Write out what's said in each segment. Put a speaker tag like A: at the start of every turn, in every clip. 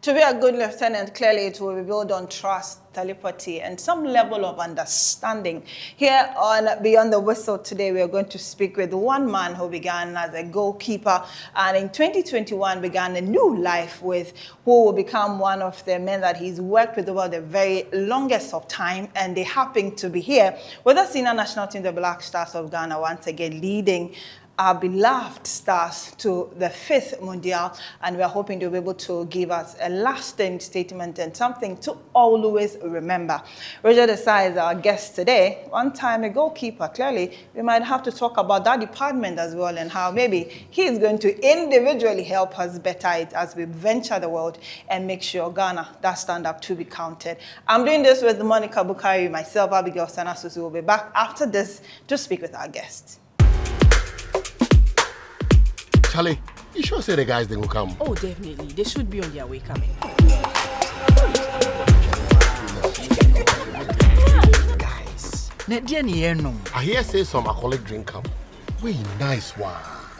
A: To be a good lieutenant, clearly it will be built on trust, telepathy, and some level of understanding. Here on Beyond the Whistle today, we are going to speak with one man who began as a goalkeeper and in 2021 began a new life with who will become one of the men that he's worked with over the very longest of time, and they happen to be here with the senior national team, the Black Stars of Ghana, once again leading our beloved Stars to the 5th Mundial, and we are hoping to be able to give us a lasting statement and something to always remember. Roger Desai is our guest today. One time a goalkeeper, clearly we might have to talk about that department as well and how maybe he is going to individually help us better it as we venture the world and make sure Ghana does stand up to be counted. I'm doing this with Monica Bukari, myself, Abigail Sana Susu. Will be back after this to speak with our guest.
B: Charlie, you sure say the guys they will come?
C: Oh, definitely. They should be on their way coming.
D: Guys,
B: I hear say some alcoholic drink come. Wait, nice one.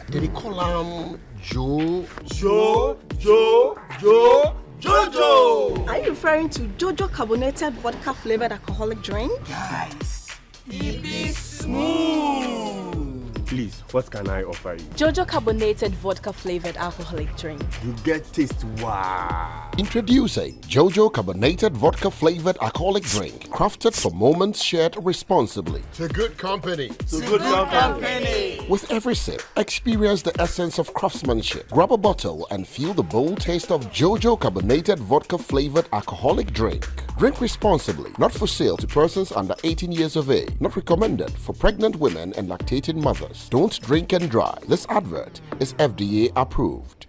B: Did they call Jojo?
C: Are you referring to Jojo carbonated vodka flavored alcoholic drink?
D: guys, it be smooth.
E: Please, what can I offer you?
C: Jojo carbonated vodka flavored alcoholic drink.
E: You get taste, wow.
B: Introducing Jojo Carbonated Vodka Flavored Alcoholic Drink, crafted for moments shared responsibly. To good company.
E: So good company.
B: With every sip, experience the essence of craftsmanship. Grab a bottle and feel the bold taste of Jojo Carbonated Vodka Flavored Alcoholic Drink. Drink responsibly. Not for sale to persons under 18 years of age. Not recommended for pregnant women and lactating mothers. Don't drink and drive. This advert is FDA approved.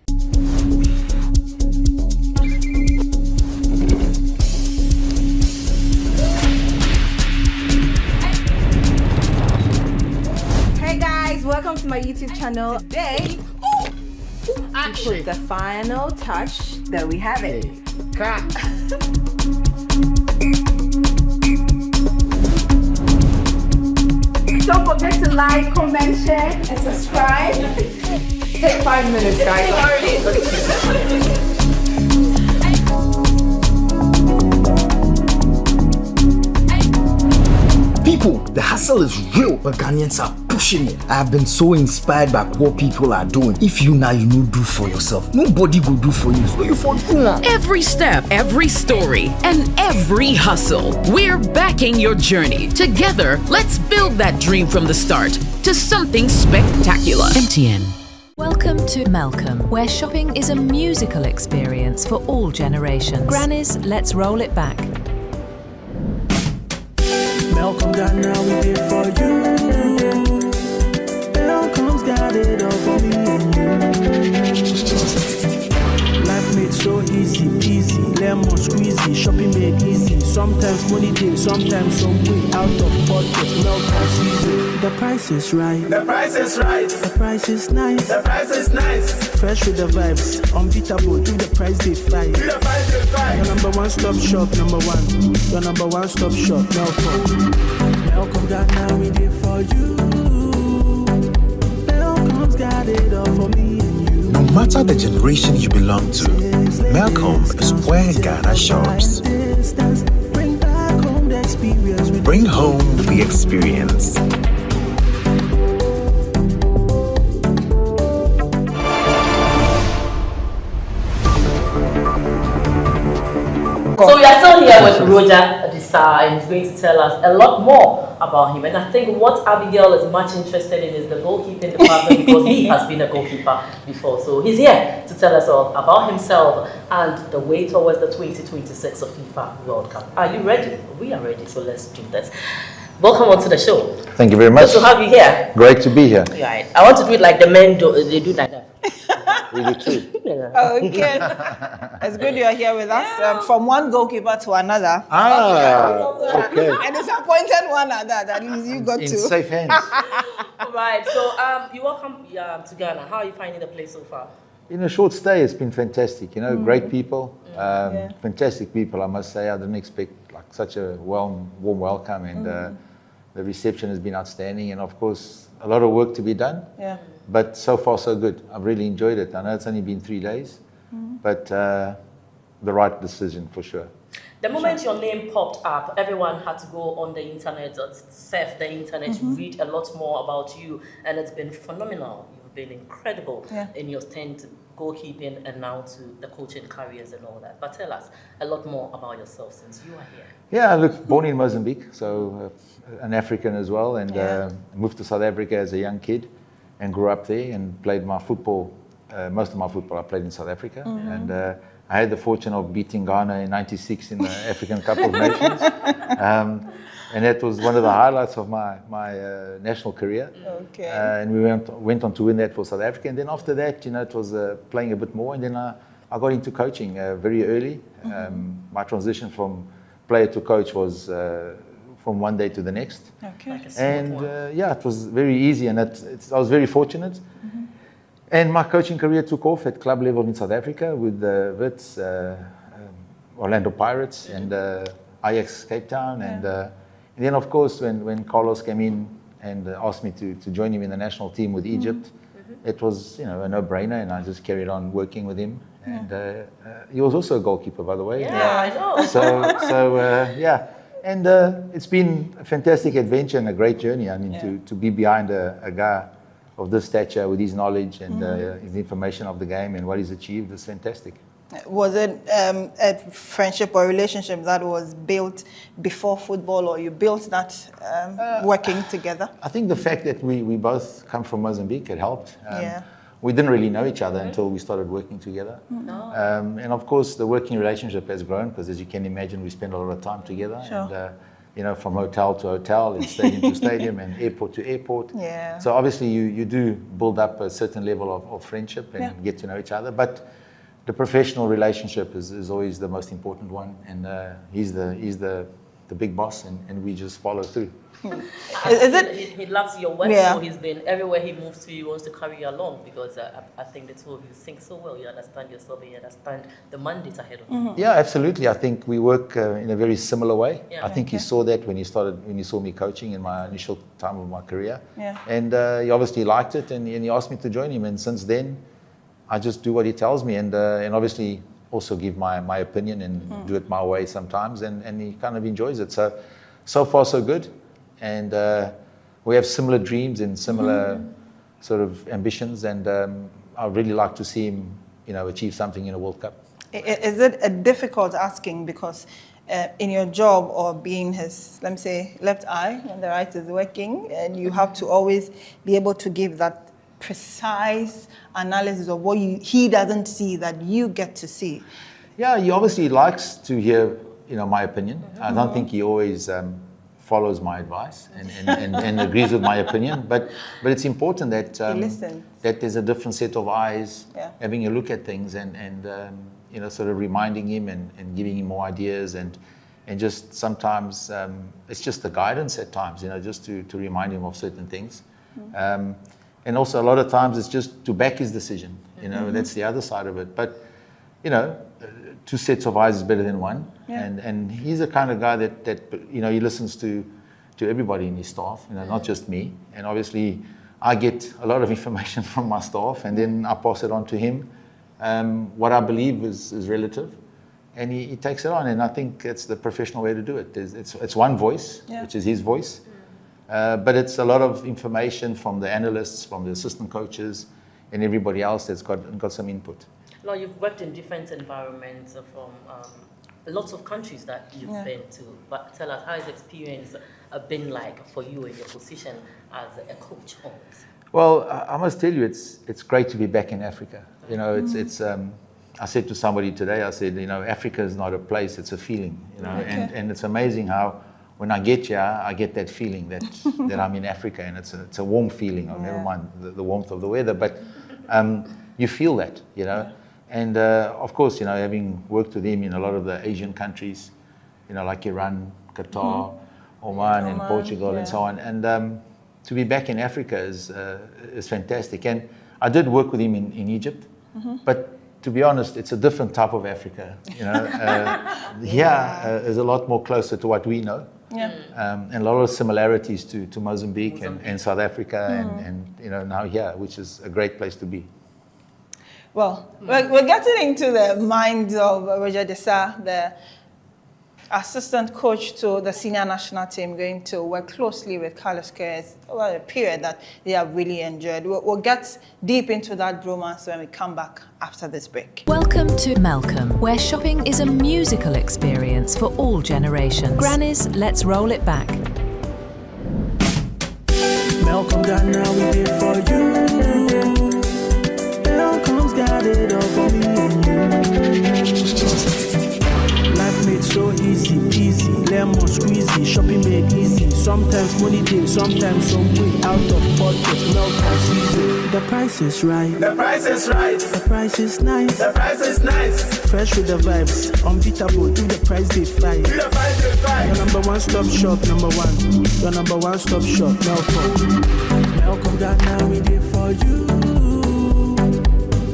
A: Hey guys, welcome to my YouTube channel. Today,
C: Action.
A: put the final touch. There we have it. Don't forget to like, comment, share, and subscribe. Take 5 minutes, guys.
D: People, the hustle is real, but Ghanaians are pushing it. I have been so inspired by what people are doing. If you now you know do for yourself, nobody will do for you. So you for do now.
F: Every step, every story, and every hustle. We're backing your journey. Together, let's build that dream from the start to something spectacular. MTN.
G: Welcome to Malcolm, where shopping is a musical experience for all generations. Granny's Let's Roll It Back.
H: Malcolm got now we here for you. Malcolm's got it all for me and you. Life made so easy, easy, lemon squeezy, shopping made easy. Sometimes money day, sometimes some way out of pocket. Malcolm's easy. The price is right.
I: The price is right.
H: The price is nice.
I: The price is nice.
H: Fresh with the vibes, unbeatable. Do the price they fight.
I: Do the price they fight.
H: Your number one stop shop, number one. Your number one stop shop, Malcolm. Malcolm got now we there for you. Malcolm's got it all for me and you.
D: No matter the generation you belong to, Malcolm is where Ghana shops.
H: Bring back home the experience.
D: Bring home the experience.
J: So we are still here with Roger Desai, and he's going to tell us a lot more about him. And I think what Abigail is much interested in is the goalkeeping department because he has been a goalkeeper before. So he's here to tell us all about himself and the way towards the 2026 of FIFA World Cup. Are you ready? We are ready, so let's do this. Welcome onto the show.
K: Thank you very much.
J: Good to have you here.
K: Great to be here.
J: Right. I want to do it like the men do. They do like that.
K: We do too.
A: Okay. It's good you're here with us. From one goalkeeper to another.
K: Okay.
A: And disappointed one at that. At least you got
K: In
A: to.
K: safe hands.
J: Right. So you welcome to Ghana. How are you finding the place so far?
K: In a short stay, it's been fantastic. You know, great people, fantastic people. I must say, I didn't expect like such a warm welcome, and the reception has been outstanding. And of course, a lot of work to be done.
A: Yeah.
K: But so far, so good. I've really enjoyed it. I know it's only been 3 days, but the right decision for sure.
J: The moment your name popped up, everyone had to go on the internet, surf the internet, read a lot more about you, and it's been phenomenal. You've been incredible in your stint goalkeeping and now to the coaching careers and all that. But tell us a lot more about yourself since you are here.
K: Yeah, look, born in Mozambique, so an African as well, and moved to South Africa as a young kid and grew up there and played my football. Most of my football I played in South Africa, and I had the fortune of beating Ghana in '96 in the African Cup of Nations, and that was one of the highlights of my national career.
A: Okay.
K: And we went on to win that for South Africa, and then after that, it was playing a bit more, and then I got into coaching very early. My transition from player to coach was from one day to the next.
A: Okay.
J: Like a
K: And
J: smooth one.
K: it was very easy, and I was very fortunate. And my coaching career took off at club level in South Africa with the Wits, Orlando Pirates, and Ajax Cape Town. And then, of course, when Carlos came in and asked me to join him in the national team with Egypt, it was a no-brainer, and I just carried on working with him. And he was also a goalkeeper, by the way.
J: Yeah, I know.
K: So and it's been a fantastic adventure and a great journey. I mean, to be behind a guy of this stature with his knowledge and his information of the game and what he's achieved is fantastic.
A: Was it a friendship or relationship that was built before football, or you built that working together?
K: I think the fact that we both come from Mozambique had helped.
A: Yeah.
K: We didn't really know each other until we started working together. And of course, the working relationship has grown because, as you can imagine, we spend a lot of time together.
A: Sure.
K: And, from hotel to hotel and stadium to stadium and airport to airport.
A: Yeah.
K: So obviously you do build up a certain level of friendship and get to know each other. But the professional relationship is always the most important one. And he's the big boss, and we just follow through.
A: Is it?
J: He loves your work,
A: Yeah.
J: so he's been everywhere he moves to. He wants to carry you along because I think the two of you sync so well. You understand yourself, and you understand the mandate ahead of you.
K: Yeah, absolutely. I think we work in a very similar way.
J: Yeah.
K: I think he saw that when he saw me coaching in my initial time of my career.
A: Yeah.
K: And he obviously liked it, and he asked me to join him. And since then, I just do what he tells me, and obviously also give my opinion and do it my way sometimes. And he kind of enjoys it. So far so good. And we have similar dreams and similar sort of ambitions, and I really like to see him, achieve something in a World Cup.
A: Is it a difficult asking because in your job or being his, let me say, left eye when the right is working, and you have to always be able to give that precise analysis of what he doesn't see that you get to see?
K: Yeah, he obviously likes to hear, my opinion. I don't think he always follows my advice and agrees with my opinion, but it's important that that there's a different set of eyes having a look at things and sort of reminding him and giving him more ideas and just sometimes it's just the guidance at times, just to remind him of certain things. And also a lot of times it's just to back his decision, that's the other side of it. But two sets of eyes is better than one. And he's the kind of guy that he listens to everybody in his staff, not just me. And obviously I get a lot of information from my staff, and then I pass it on to him. What I believe is relative, and he takes it on. And I think it's the professional way to do it. It's one voice, which is his voice, but it's a lot of information from the analysts, from the assistant coaches, and everybody else that's got some input.
J: Now, you've worked in different environments from lots of countries that you've been to, but tell us, how has experience been like for you in your position as a coach?
K: Well, I must tell you, it's great to be back in Africa. It's I said to somebody today, I said, Africa is not a place, it's a feeling, and it's amazing how when I get here, I get that feeling that I'm in Africa, and it's a warm feeling. Never mind the warmth of the weather, but you feel that, And of course, having worked with him in a lot of the Asian countries, like Iran, Qatar, Oman, and Portugal, and so on. And to be back in Africa is fantastic. And I did work with him in Egypt, but to be honest, it's a different type of Africa. Is a lot more closer to what we know. And a lot of similarities to Mozambique and South Africa and now here, which is a great place to be.
A: Well, we're getting into the minds of Roger Desai, the assistant coach to the senior national team, going to work closely with Carlos Queiroz over a period that they have really enjoyed. We'll get deep into that bromance when we come back after this break.
G: Welcome to Malcolm, where shopping is a musical experience for all generations. Granny's Let's Roll It Back.
H: Malcolm got now we here for you. Malcolm's got it all for me and you. Life made so easy, easy, lemon squeezy, shopping made easy. Sometimes money day, sometimes some way out of pocket. Malcolm's easy. The price is right.
I: The price is right.
H: The price is nice.
I: The price is nice.
H: Fresh with the vibes, unbeatable. Do the price they fight.
I: Do the price they fight.
H: Your number one stop shop, number one. Your number one stop shop, Malcolm. Malcolm got now we there for you.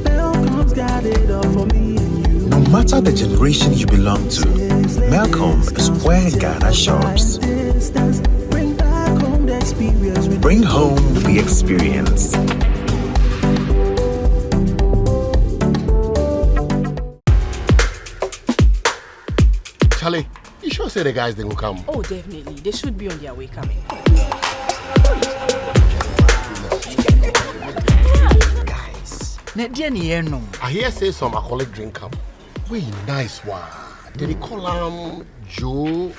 H: Malcolm's got it all for me and you.
L: No matter the generation you belong to, Malcolm is where Ghana shops. Bring home the experience.
B: Charlie, you sure say the guys they will come?
C: Oh, definitely. They should be on their way coming.
D: Guys, I
B: hear say some alcoholic drink come. Wey nice one. They call
I: Jojo.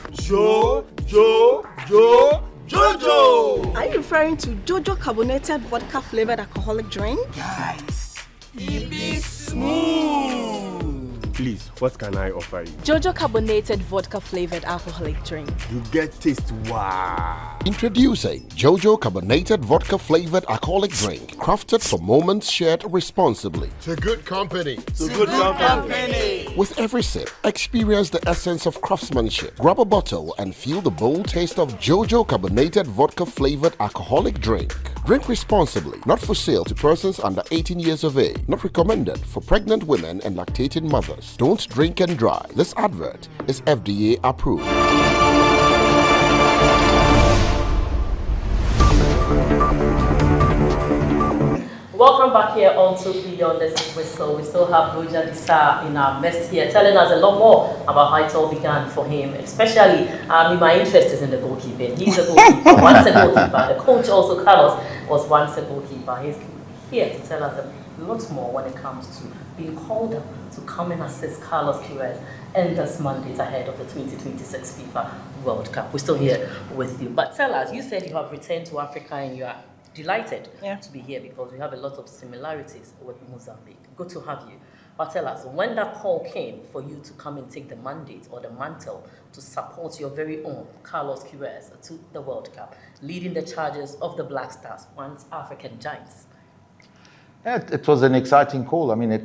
C: Are you referring to Jojo carbonated vodka flavored alcoholic drink?
I: Guys, it be smooth.
E: Please, what can I offer you?
C: Jojo carbonated vodka flavored alcoholic drink.
E: You get taste wow.
B: Introducing Jojo Carbonated Vodka Flavored Alcoholic Drink, crafted for moments shared responsibly. To good company.
I: To good company.
B: With every sip, experience the essence of craftsmanship. Grab a bottle and feel the bold taste of Jojo Carbonated Vodka Flavored Alcoholic Drink. Drink responsibly. Not for sale to persons under 18 years of age. Not recommended for pregnant women and lactating mothers. Don't drink and drive. This advert is FDA approved.
J: Welcome back here on to Beyond the Whistle. We still have Roger Desai in our midst here, telling us a lot more about how it all began for him. Especially, my interest is in the goalkeeping. He's a goalkeeper, once a goalkeeper. The coach also, Carlos, was once a goalkeeper. He's here to tell us a lot more when it comes to being called up to come and assist Carlos Queiroz and this mandate ahead of the 2026 FIFA World Cup. We're still here with you. But tell us, you said you have returned to Africa and you are delighted to be here because we have a lot of similarities with Mozambique. Good to have you. But tell us, when that call came for you to come and take the mandate or the mantle to support your very own Carlos Queiroz to the World Cup, leading the charges of the Black Stars, once African giants.
K: Yeah, it was an exciting call. I mean, I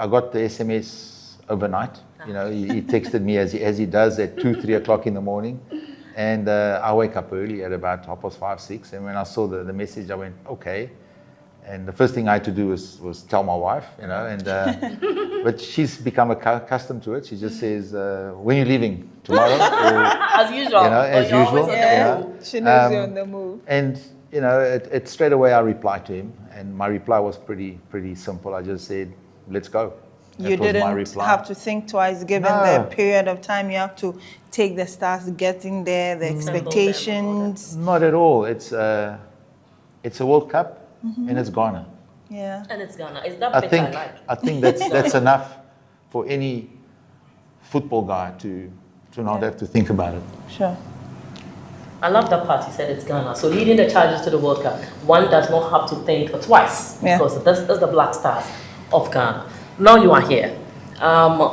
K: got the SMS overnight. You know, he texted me as he does at 2, 3 o'clock in the morning. And I wake up early at about 5:30, 6. And when I saw the message, I went, okay. And the first thing I had to do was tell my wife, you know. And but she's become accustomed to it. She just says, when are you leaving? Tomorrow? Or,
J: as usual.
K: You know, as usual.
A: She knows you're on the move.
K: And, you know, it straight away I replied to him. And my reply was pretty simple. I just said, let's go.
A: You didn't have to think twice, given the period of time you have to take the Stars getting there, the expectations.
K: Not at all. It's a World Cup, and it's Ghana.
A: Yeah.
J: And it's Ghana. Is that
K: I think that's enough for any football guy to not have to think about it.
A: Sure.
J: I love that part. You said it's Ghana. So leading the charges to the World Cup, one does not have to think twice because this is the Black Stars of Ghana. Now you are here.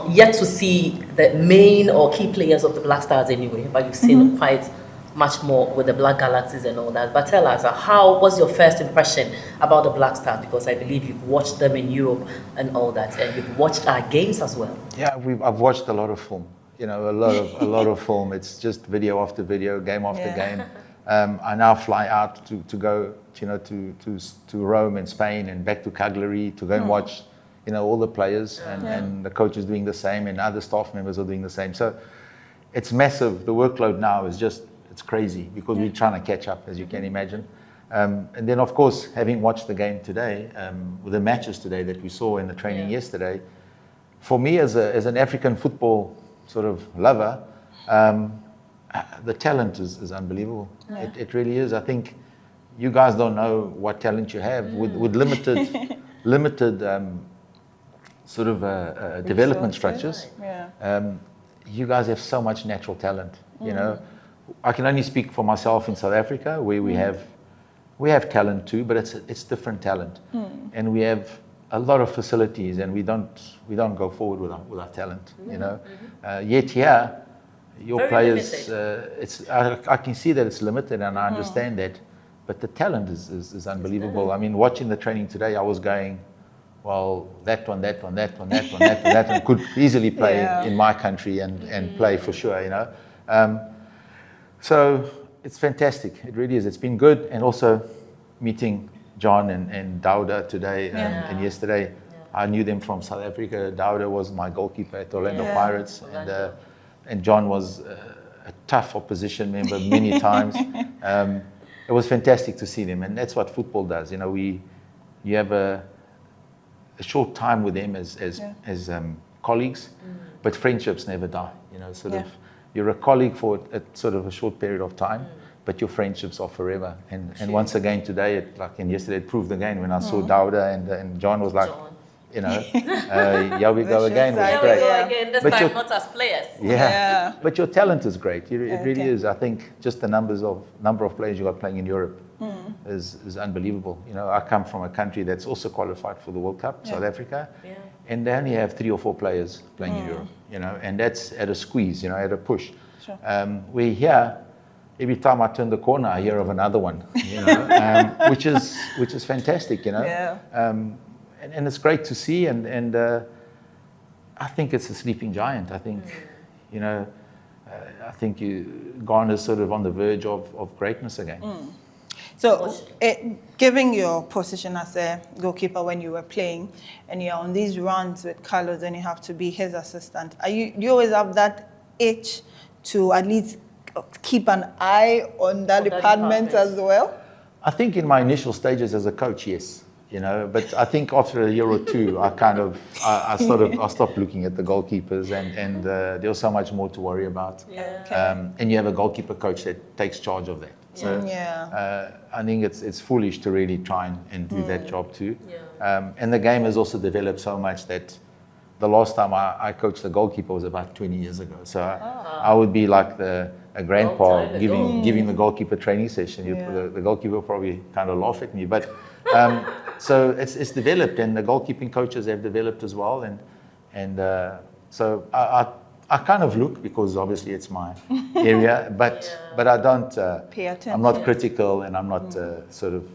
J: Yet to see the main or key players of the Black Stars anyway, but you've seen quite much more with the Black Galaxies and all that. But tell us, how was your first impression about the Black Stars? Because I believe you've watched them in Europe and all that, and you've watched our games as well.
K: Yeah, I've watched a lot of film. You know, a lot of film. It's just video after video, game after game. I now fly out to go, you know, to Rome and Spain and back to Cagliari to go and watch, you know, all the players and the coaches doing the same and other staff members are doing the same. So it's massive. The workload now is just, it's crazy because we're trying to catch up, as you can imagine. And then, of course, having watched the game today, with the matches today that we saw in the training yesterday, for me as an African football sort of lover, the talent is unbelievable.
A: Yeah.
K: It really is. I think you guys don't know what talent you have with limited sort of development structures.
A: Yeah.
K: You guys have so much natural talent. You know, I can only speak for myself in South Africa, where we have talent too, but it's different talent, and we have a lot of facilities, and we don't go forward with our talent. You know, yet here, your
J: Very
K: players, I can see that it's limited, and I understand that, but the talent is unbelievable. I mean, watching the training today, I was going, well, that one, could easily play in my country and play for sure. You know, so it's fantastic. It really is. It's been good, and also meeting John and Dauda today and yesterday. I knew them from South Africa. Dauda was my goalkeeper at Orlando Pirates, and John was a tough opposition member many times. It was fantastic to see them, and that's what football does. You know, you have a short time with them as colleagues, but friendships never die. You know, sort of, you're a colleague for sort of a short period of time, but your friendships are forever. And once again today, and yesterday, it proved again when I saw Dauda and John was like, you know, here we go again.
J: Here we go again, this
K: But
J: time not as players.
K: Yeah. But your talent is great. It really is. I think just the number of players you got playing in Europe is unbelievable. You know, I come from a country that's also qualified for the World Cup, South Africa, and they only have 3 or 4 players playing in Europe. You know, and that's at a squeeze. You know, at a push.
A: Sure.
K: We're here. Every time I turn the corner, I hear of another one. You know, which is fantastic. You know.
A: Yeah.
K: And it's great to see, and I think it's a sleeping giant. I think, you know, I think Ghana's sort of on the verge of greatness again.
A: So, given your position as a goalkeeper when you were playing, and you're on these runs with Carlos, and you have to be his assistant, do you always have that itch to at least keep an eye on that department as well?
K: I think in my initial stages as a coach, yes. You know, but I think after a year or two, I stopped looking at the goalkeepers, and there was so much more to worry about. And you have a goalkeeper coach that takes charge of that. So I think it's foolish to really try and do that job too. And the game has also developed so much that the last time I coached the goalkeeper was about 20 years ago. So I would be like a grandpa giving the goalkeeper training session. The goalkeeper would probably kind of laugh at me, but. So it's developed, and the goalkeeping coaches have developed as well, and so I kind of look, because obviously it's my area, but I don't
A: pay attention.
K: I'm not critical, and I'm not sort of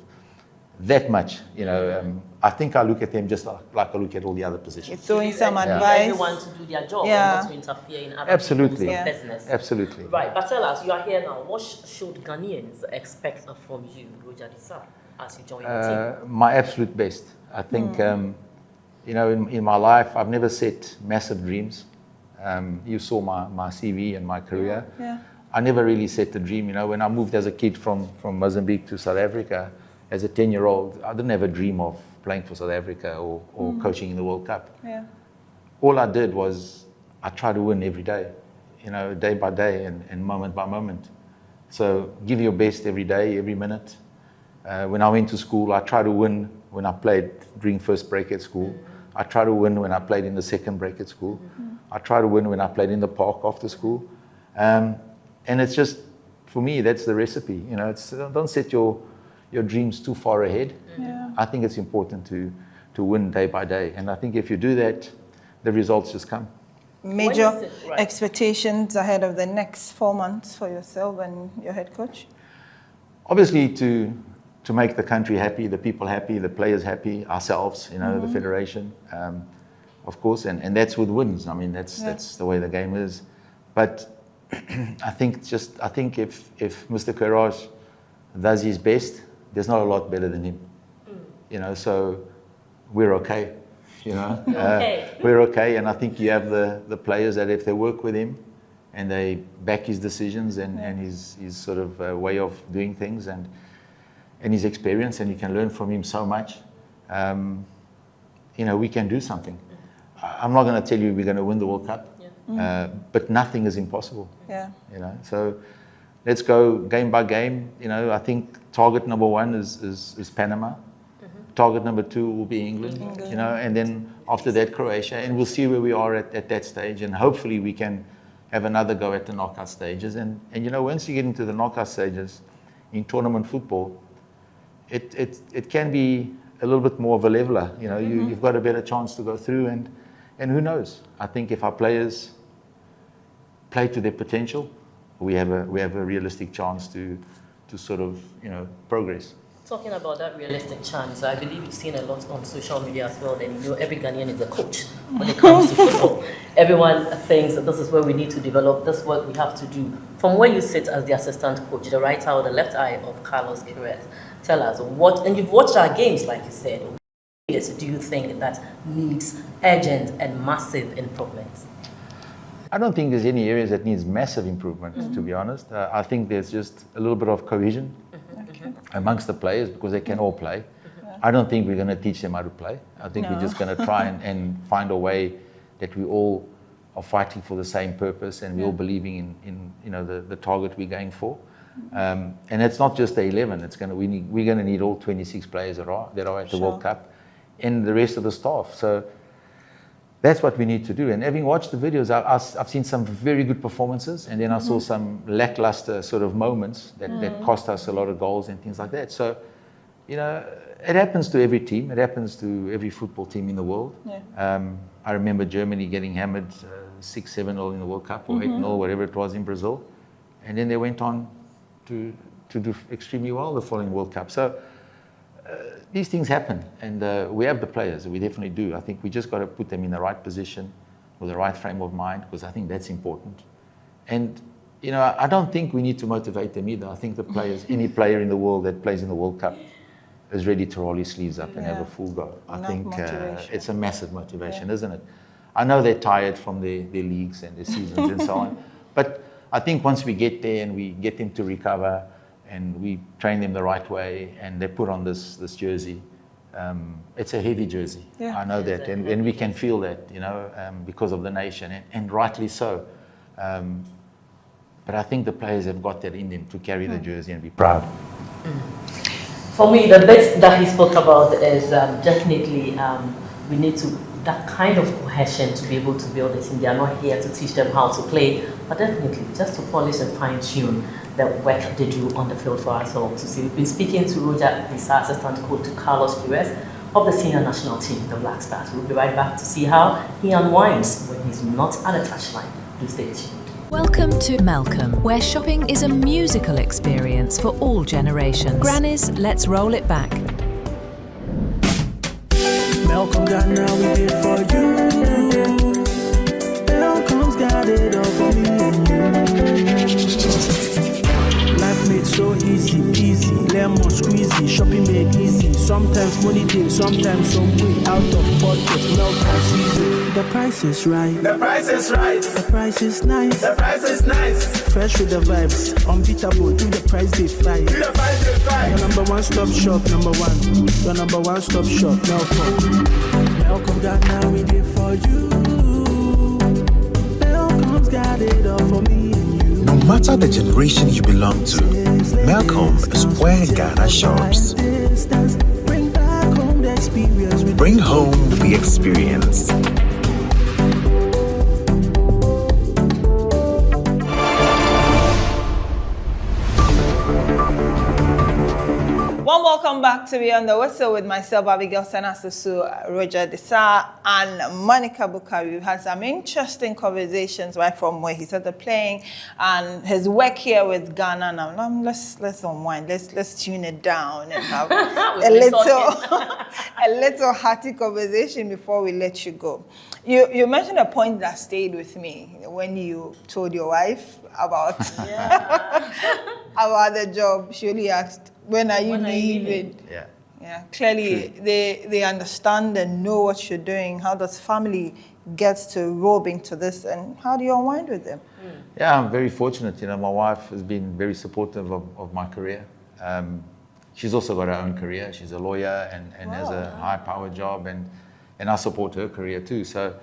K: that much. You know, I think I look at them just like I look at all the other positions.
A: It's throwing some advice.
J: Everyone to do their job and not to interfere in other people's business.
K: Absolutely.
J: Right, but tell us, you are here now. What should Ghanaians expect from you, Roger Disa, as you join the team?
K: My absolute best. I think, you know, in my life, I've never set massive dreams. You saw my CV and my career. I never really set a dream. You know, when I moved as a kid from Mozambique to South Africa, as a 10-year-old, I didn't have a dream of playing for South Africa or coaching in the World Cup. All I did was I tried to win every day, you know, day by day and moment by moment. So give your best every day, every minute. When I went to school, I tried to win when I played during first break at school. I tried to win when I played in the second break at school. I tried to win when I played in the park after school. And it's just, for me, that's the recipe. You know, don't set your dreams too far ahead. I think it's important to win day by day. And I think if you do that, the results just come.
A: Major expectations ahead of the next 4 months for yourself and your head coach?
K: Obviously, to make the country happy, the people happy, the players happy, ourselves, you know, the federation, of course, and that's with wins. I mean, that's the way the game is. But I think if Mr. Courage does his best, there's not a lot better than him. You know, so we're okay. You know, we're okay, and I think you have the players that if they work with him and they back his decisions and his sort of way of doing things, and and his experience, and you can learn from him so much. We can do something. I'm not going to tell you we're going to win the World Cup, but nothing is impossible.
A: Yeah.
K: So let's go game by game. I think target number 1 is Panama. Target number 2 will be England. And then after that Croatia, and we'll see where we are at that stage, and hopefully we can have another go at the knockout stages. And once you get into the knockout stages in tournament football, it can be a little bit more of a leveler. You've got a better chance to go through, and who knows? I think if our players play to their potential, we have a realistic chance to sort of progress.
J: Talking about that realistic chance, I believe you've seen a lot on social media as well. That every Ghanaian is a coach when it comes to football. Everyone thinks that this is where we need to develop. This is what we have to do. From where you sit as the assistant coach, the right eye or the left eye of Carlos Queiroz, tell us what. And you've watched our games, like you said. What do you think that needs urgent and massive improvements?
K: I don't think there's any areas that needs massive improvement, to be honest. I think there's just a little bit of cohesion amongst the players, because they can all play. I don't think we're going to teach them how to play. I think we're just going to try and find a way that we all are fighting for the same purpose, and we're all believing in the target we're going for. And it's not just the 11. We're going to need all 26 players that are at the World Cup, and the rest of the staff. So that's what we need to do. And having watched the videos, I've seen some very good performances, and then I saw some lackluster sort of moments that cost us a lot of goals and things like that. So, it happens to every team. It happens to every football team in the world. Yeah. I remember Germany getting hammered 6-7-0 in the World Cup, or 8-0, whatever it was in Brazil. And then they went on to do extremely well the following World Cup. So these things happen, and we have the players. We definitely do. I think we just got to put them in the right position with the right frame of mind, because I think that's important. And I don't think we need to motivate them either. I think the players, any player in the world that plays in the World Cup, is ready to roll his sleeves up and have a full go. I think it's a massive motivation, isn't it? I know they're tired from their leagues and their seasons and so on, but I think once we get there and we get them to recover, and we train them the right way, and they put on this jersey. It's a heavy jersey. Yeah. I know that, and we can feel that, because of the nation, and rightly so. But I think the players have got that in them to carry the jersey and be proud.
J: For me, the bit that he spoke about is definitely we need that kind of cohesion to be able to build a team. They are not here to teach them how to play, but definitely just to polish and fine-tune the work they do on the field for ourselves. So we've been speaking to Roger Disa, assistant coach to Carlos Queiroz of the senior national team, the Black Stars. We'll be right back to see how he unwinds when he's not at the touchline. Do stay tuned.
G: Welcome to Malcolm, where shopping is a musical experience for all generations. Granny's Let's Roll It Back.
H: Malcolm got now we did for you. Malcolm's got it all for me and you. Life made so easy, lemon squeezy, shopping made easy. Sometimes money day, sometimes some way out of budget. Malcolm sees it. The price is right.
I: The price is right.
H: The price is nice.
I: The price is nice.
H: Fresh with the vibes, unbeatable. Do the price they fly.
I: Do the price they fly.
H: Your number one stop shop, number one. Your number one stop shop, Malcolm. Malcolm got now we did for you. Malcolm's got it all for me and you.
L: No matter the generation you belong to, Malcolm is where Ghana shops.
H: Bring back home the experience.
L: Bring home the experience.
A: Welcome back to Beyond the Whistle with myself, Abigail Senasusu, Roger Disa, and Monica Bukari. We've had some interesting conversations right from where he started playing and his work here with Ghana. Now let's unwind. Let's tune it down and have a little hearty conversation before we let you go. You mentioned a point that stayed with me when you told your wife about about the job. She only asked, when are you leaving? Yeah. Clearly, they understand and know what you're doing. How does family get to robe into this, and how do you unwind with them?
K: Yeah, I'm very fortunate. My wife has been very supportive of my career. she's also got her own career. She's a lawyer and has a high-powered job, and I support her career too. So,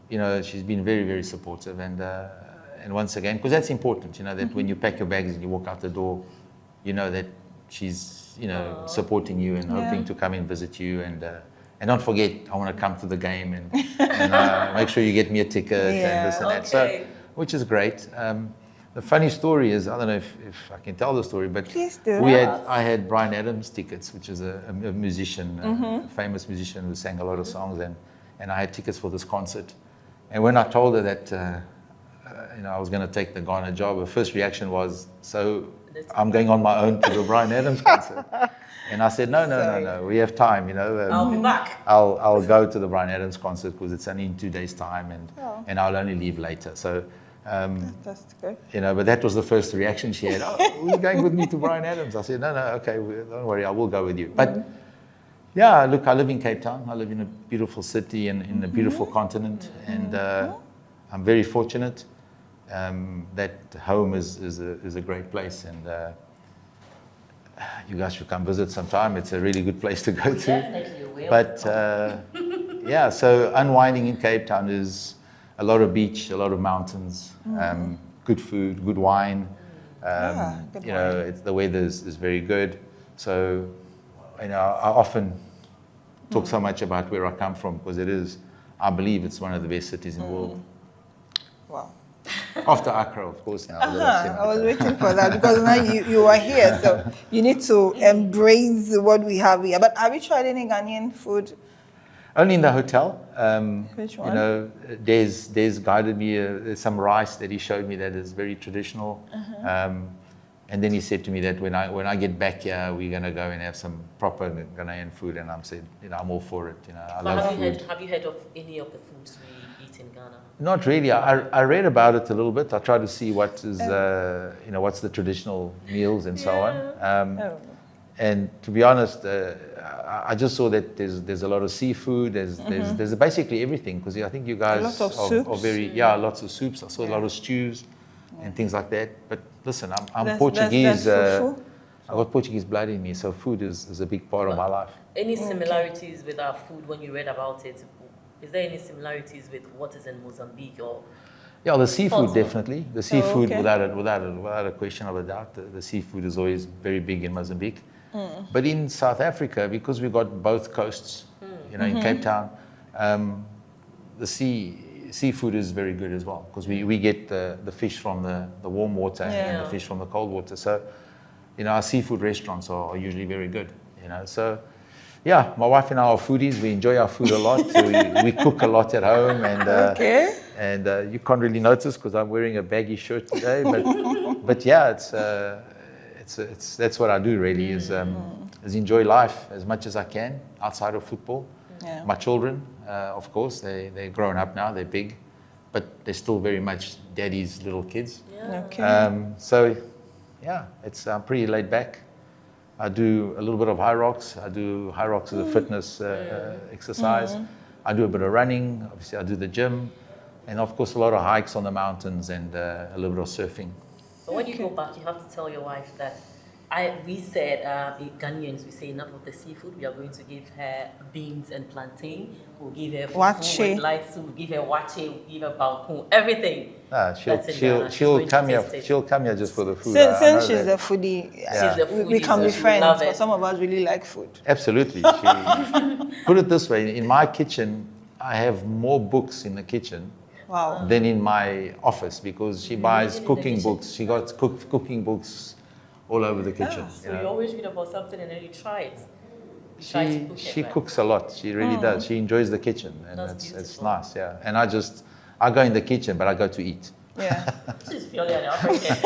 K: you know, she's been very, very supportive, and once again, because that's important, you know, that when you pack your bags and you walk out the door, you know that she's, you know, supporting you and hoping to come and visit you, and don't forget, I want to come to the game and make sure you get me a ticket and this and that. So, which is great. The funny story is, I don't know if I can tell the story, but
A: please do.
K: I had Bryan Adams tickets, which is a musician, a famous musician who sang a lot of songs, and I had tickets for this concert. And when I told her that you know, I was going to take the Ghana job, her first reaction was, so I'm going on my own to the Bryan Adams concert. And I said, no, we have time, you know.
J: I'll be back.
K: I'll go to the Bryan Adams concert because it's only in 2 days' time, and I'll only leave later. So,
A: that's good.
K: you know, but that was the first reaction she had. Oh, you're going with me to Bryan Adams? I said, no, okay, don't worry, I will go with you. But yeah, look, I live in Cape Town. I live in a beautiful city and in a beautiful continent, and I'm very fortunate that home is a great place, and you guys should come visit sometime. It's a really good place to go to.
J: Definitely will.
K: But yeah, so unwinding in Cape Town is a lot of beach, a lot of mountains, good food, good wine.
A: Good
K: you know, the weather is very good. So, you know, I often talk so much about where I come from because I believe it's one of the best cities in the world.
A: Wow.
K: After Accra, of course. Now,
A: I was waiting for that because now you are here, so you need to embrace what we have here. But have you tried any Ghanaian food?
K: Only in the hotel.
A: Which one?
K: You know, Des guided me some rice that he showed me that is very traditional. And then he said to me that when I get back here, we're going to go and have some proper Ghanaian food. And I'm said, you know, I'm all for it. You know, I love food.
J: Have you heard of any of the foods we eat in Ghana?
K: Not really. I read about it a little bit. I try to see what is, you know, what's the traditional meals and so on. And to be honest, I just saw that there's a lot of seafood. There's basically everything, because I think you guys are very lots of soups. I saw a lot of stews and things like that. But listen, I'm Portuguese. I've got Portuguese blood in me, so food is a big part of my life.
J: Any similarities with our food when you read about it? Is there any similarities with what is in Mozambique or?
K: Yeah, the seafood definitely. The seafood, without a question of a doubt, the seafood is always very big in Mozambique. But in South Africa, because we've got both coasts, you know, in Cape Town, the seafood is very good as well, because we get the fish from the warm water and the fish from the cold water. So, you know, our seafood restaurants are usually very good, you know. So, yeah, my wife and I are foodies. We enjoy our food a lot. We cook a lot at home, and you can't really notice because I'm wearing a baggy shirt today. But yeah, it's that's what I do really is enjoy life as much as I can outside of football. Yeah. My children, of course, they're grown up now. They're big, but they're still very much daddy's little kids.
A: Yeah. Okay.
K: So, yeah, I'm pretty laid back. I do a little bit of high rocks. I do high rocks as a fitness exercise. I do a bit of running. Obviously, I do the gym. And, of course, a lot of hikes on the mountains and a little bit of surfing.
J: But when you go back, you have to tell your wife that we said, Ghanaians, we say enough of the seafood. We are going to give her beans and plantain. We'll give her fufu with light soup. We'll give her wache. We'll give her balkon. Everything.
K: She'll come here. She'll come here just for the food.
A: Since she's a foodie, we can be friends. Because some of us really like food.
K: Absolutely. Put it this way: in my kitchen, I have more books in the kitchen than in my office, because she buys cooking books. She got cooking books all over the kitchen.
J: So you always read about something and then you try it.
K: She cooks a lot. She really does. She enjoys the kitchen, and it's nice. Yeah, and I go in the kitchen, but I go to eat.
A: Yeah,
J: she's purely an African,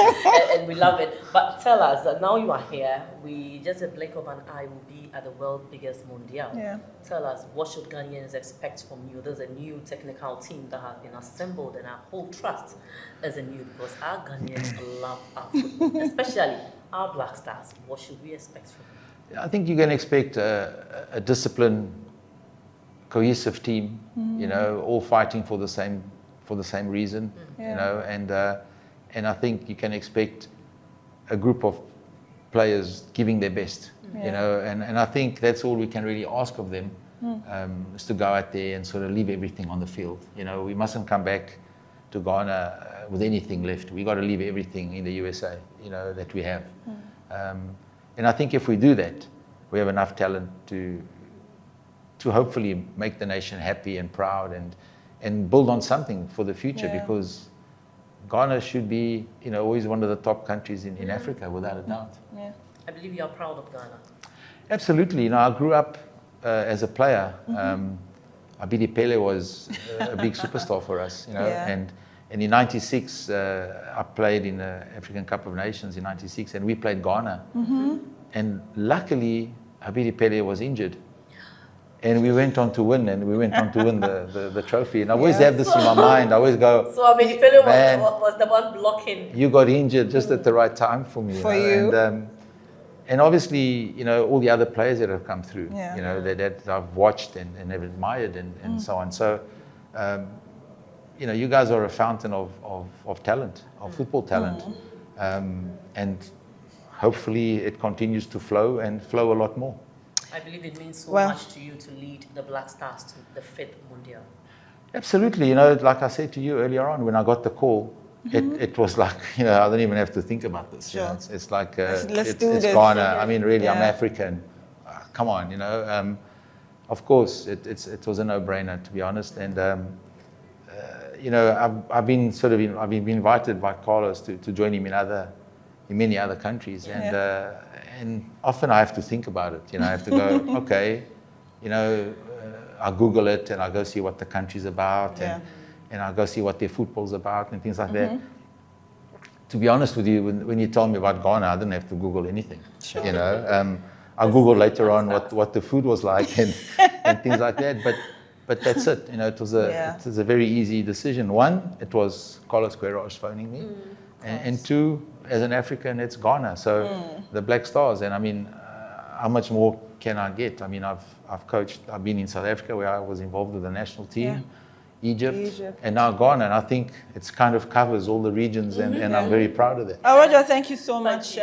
J: and we love it. But tell us that now you are here. We just a blink of an eye will be at the world's biggest mondial.
A: Yeah.
J: Tell us, what should Ghanaians expect from you? There's a new technical team that has been assembled, and our whole trust is in you, because our Ghanaians love our football, especially our Black Stars. What should we expect from you?
K: I think you can expect a disciplined, cohesive team. You know, all fighting for the same reason. You know, and I think you can expect a group of players giving their best, you know, and I think that's all we can really ask of them, is to go out there and sort of leave everything on the field. You know, we mustn't come back to Ghana with anything left. We got to leave everything in the USA, you know, that we have. And I think if we do that, we have enough talent to hopefully make the nation happy and proud and build on something for the future, because Ghana should be, you know, always one of the top countries in Africa, without a doubt.
A: Yeah.
J: I believe you are proud of Ghana.
K: Absolutely. You know, I grew up as a player. Abidi Pele was a big superstar for us, you know, and in '96, I played in the African Cup of Nations in '96, and we played Ghana. And luckily, Abidi Pele was injured. And we went on to win, the trophy. And I always have this in my mind. I always go,
J: so Abidi Pele was the one blocking.
K: You got injured just at the right time for me.
A: For you.
K: And obviously, you know, all the other players that have come through,
A: Yeah.
K: you know, that I've watched and have admired and so on. So, you know, you guys are a fountain of talent, of football talent. And hopefully it continues to flow and flow a lot more.
J: I believe it means so much to you to lead the Black Stars to the 5th Mundial.
K: Absolutely. You know, like I said to you earlier on, when I got the call, it was like, you know, I don't even have to think about this.
A: Sure.
K: You know, it's like,
A: Let's
K: it's
A: do this.
K: Ghana. I mean, really, I'm
A: Yeah.
K: African. Come on, you know. Of course, it was a no-brainer, to be honest. And, you know, I've been invited by Carlos to join him in many other countries. And often I have to think about it. You know, I have to go, okay, you know, I Google it and I go see what the country's about and I go see what their football's about and things like that. To be honest with you, when you told me about Ghana, I didn't have to Google anything.
A: Sure.
K: You know, I Googled later on what the food was like and things like that. But that's it. You know, it was a very easy decision. One, it was Carlos Queiroz phoning me, and two, as an African, it's Ghana. So the Black Stars, and I mean, how much more can I get? I mean, I've coached. I've been in South Africa where I was involved with the national team, Egypt, and now Ghana. And I think it's kind of covers all the regions, and I'm very proud of that.
A: Roger, thank you so much.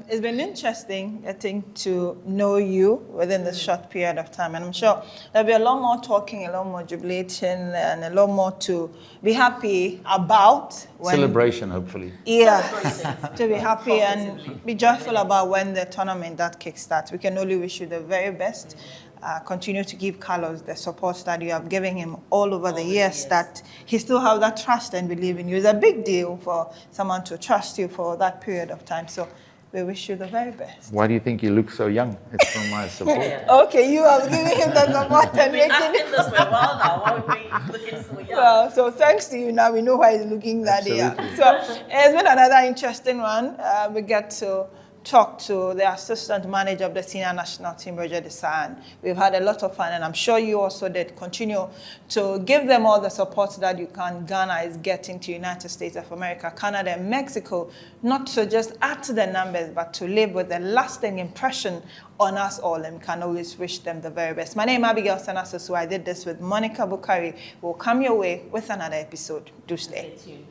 A: It's been interesting, I think, to know you within this short period of time. And I'm sure there'll be a lot more talking, a lot more jubilating, and a lot more to be happy about.
K: Celebration, hopefully.
A: Yeah, to be happy and be joyful about when the tournament that kickstarts. We can only wish you the very best. Continue to give Carlos the support that you have given him all over the years, that he still have that trust and believe in you. It's a big deal for someone to trust you for that period of time. So we wish you the very best.
K: Why do you think you look so young? It's from my support.
A: Okay, you have given him the support and making
J: asking this for a while now. Why are we looking so young?
A: Well, so thanks to you now, we know why he's looking that young. So it's been another interesting one. We get to talk to the assistant manager of the senior national team, Roger Desagne. We've had a lot of fun, and I'm sure you also did. Continue to give them all the support that you can. Ghana is getting to United States of America, Canada, and Mexico, not to just add to the numbers, but to live with a lasting impression on us all, and we can always wish them the very best. My name is Abigail Sanasosu. I did this with Monica Bukari. We'll come your way with another episode. Do stay tuned.